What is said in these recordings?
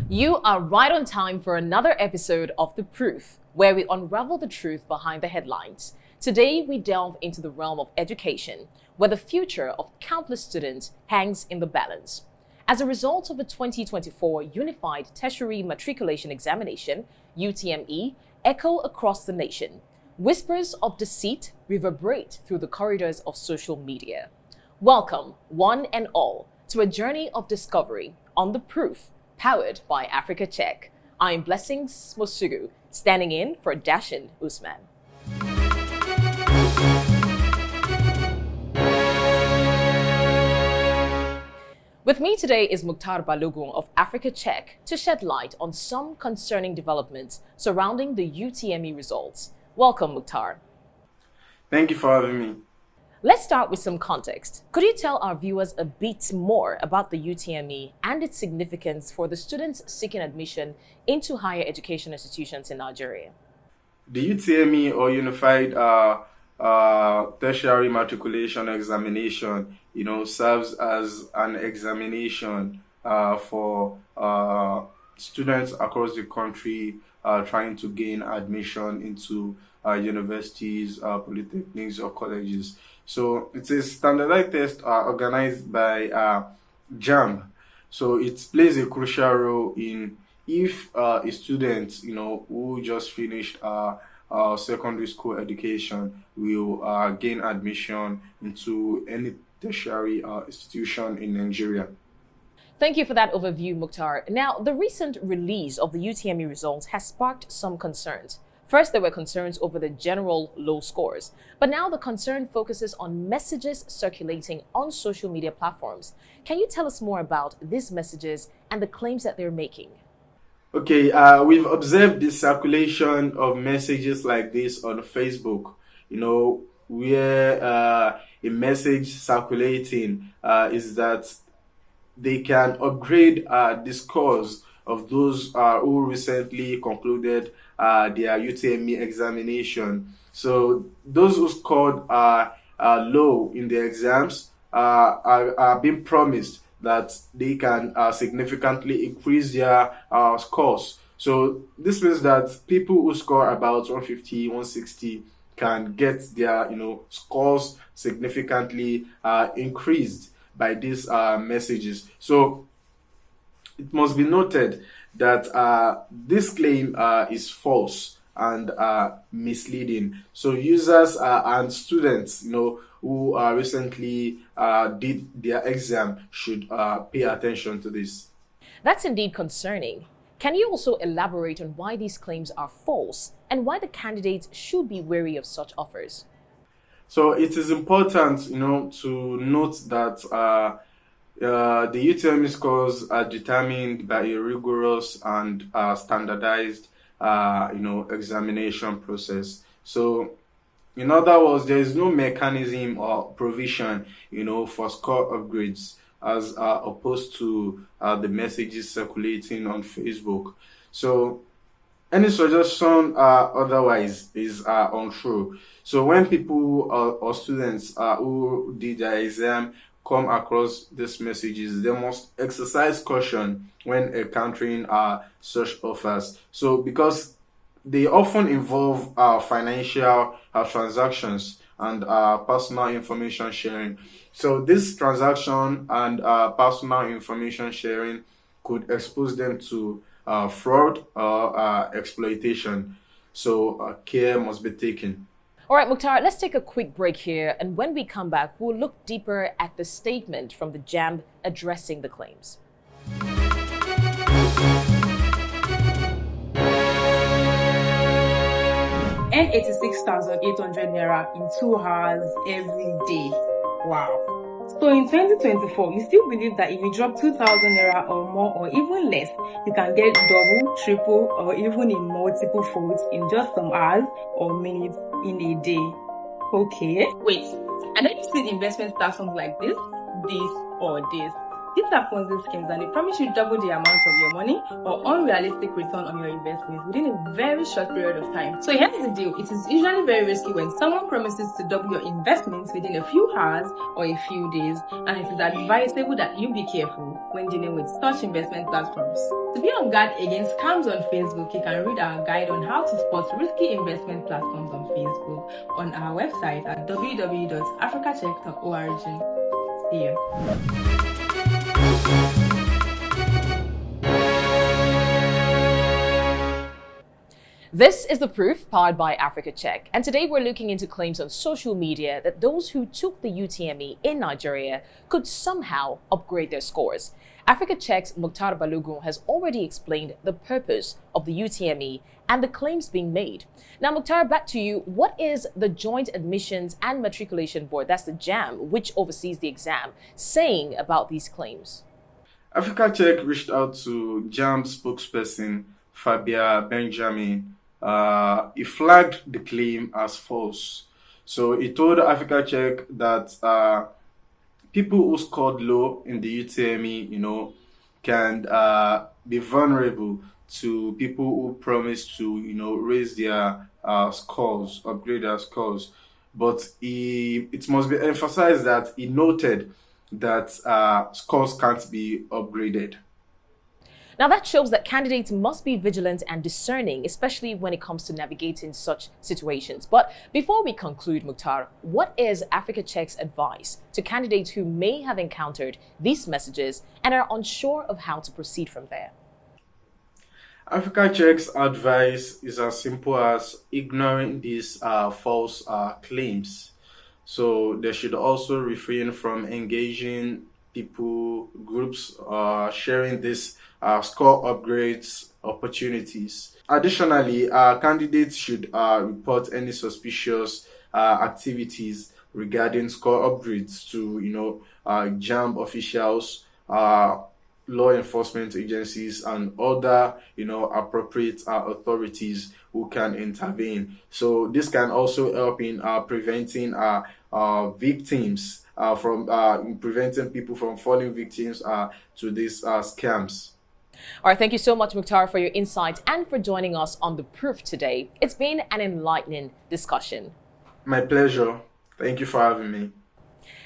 You are right on time for another episode of The Proof, where we unravel the truth behind the headlines. Today, we delve into the realm of education, where the future of countless students hangs in the balance. As a result of the 2024 Unified Tertiary Matriculation Examination, UTME, echo across the nation. Whispers of deceit reverberate through the corridors of social media. Welcome, one and all, to a journey of discovery on The Proof, powered by Africa Check. I'm Blessings Mosugu, standing in for Dashin Usman. With me today is Mukhtar Balogun of Africa Check to shed light on some concerning developments surrounding the UTME results. Welcome, Mukhtar. Thank you for having me. Let's start with some context. Could you tell our viewers a bit more about the UTME and its significance for the students seeking admission into higher education institutions in Nigeria? The UTME, or Unified Tertiary Matriculation Examination, serves as an examination for students across the country trying to gain admission into universities, polytechnics, or colleges. So it's a standardized test organized by Jamb. So it plays a crucial role in if a student, who just finished secondary school education will gain admission into any tertiary institution in Nigeria. Thank you for that overview, Mukhtar. Now, the recent release of the UTME results has sparked some concerns. First, there were concerns over the general low scores, but now the concern focuses on messages circulating on social media platforms. Can you tell us more about these messages and the claims that they're making? Okay, we've observed the circulation of messages like this on Facebook, where a message circulating is that they can upgrade the scores of those who recently concluded their UTME examination. So those who scored low in the exams are being promised that they can significantly increase their scores. So this means that people who score about 150, 160 can get their scores significantly increased by these messages. So it must be noted that this claim is false and misleading. So users and students, who recently did their exam should pay attention to this. That's indeed concerning. Can you also elaborate on why these claims are false and why the candidates should be wary of such offers? So it is important, to note that the UTME scores are determined by a rigorous and standardized, examination process. So, in other words, there is no mechanism or provision, for score upgrades as opposed to the messages circulating on Facebook. So, any suggestion otherwise is untrue. So, when people or students who did their exam come across these messages, they must exercise caution when encountering such offers. So, because they often involve financial transactions and personal information sharing. So, this transaction and personal information sharing could expose them to fraud or exploitation. So, care must be taken. All right, Mukhtar, let's take a quick break here. And when we come back, we'll look deeper at the statement from the Jamb addressing the claims. Earn 86,800 naira in 2 hours every day. Wow. So in 2024, you still believe that if you drop 2,000 naira or more or even less, you can get double, triple, or even in multiple folds in just some hours or minutes in a day. Okay. Wait, I never seen investment platforms like this, or this. These are Ponzi schemes and they promise you double the amount of your money or unrealistic return on your investments within a very short period of time. So here's the deal. It is usually very risky when someone promises to double your investments within a few hours or a few days, and it is advisable that you be careful when dealing with such investment platforms. To be on guard against scams on Facebook, you can read our guide on how to spot risky investment platforms on Facebook on our website at www.africacheck.org. See you. This is The Proof, powered by Africa Check, and today we're looking into claims on social media that those who took the UTME in Nigeria could somehow upgrade their scores. Africa Check's Mukhtar Balogun has already explained the purpose of the UTME and the claims being made. Now, Mukhtar, back to you. What is the Joint Admissions and Matriculation Board, that's the Jamb, which oversees the exam, saying about these claims? Africa Check reached out to Jamb spokesperson Fabia Benjamin. He flagged the claim as false. So he told Africa Check that people who scored low in the UTME, can be vulnerable to people who promise to, raise their scores, upgrade their scores. But it must be emphasized that he noted that scores can't be upgraded. Now, that shows that candidates must be vigilant and discerning, especially when it comes to navigating such situations. But before we conclude, Mukhtar, what is Africa Check's advice to candidates who may have encountered these messages and are unsure of how to proceed from there? Africa Check's advice is as simple as ignoring these false claims. So they should also refrain from engaging groups sharing these score upgrades opportunities. Additionally, candidates should report any suspicious activities regarding score upgrades to Jamb officials, law enforcement agencies, and other appropriate authorities who can intervene. So this can also help in preventing victims from preventing people from falling victims to these scams. All right, thank you so much, Mukhtar, for your insight and for joining us on The Proof today. It's been an enlightening discussion. My pleasure. Thank you for having me.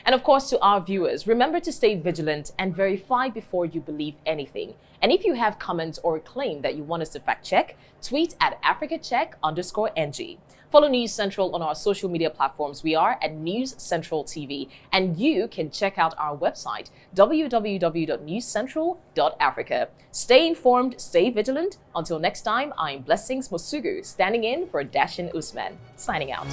And of course, to our viewers, remember to stay vigilant and verify before you believe anything. And if you have comments or a claim that you want us to fact check, tweet at AfricaCheck_NG. Follow News Central on our social media platforms. We are at News Central TV, and you can check out our website, www.newscentral.africa. Stay informed, stay vigilant. Until next time, I'm Blessings Mosugu, standing in for Dashin Usman, signing out.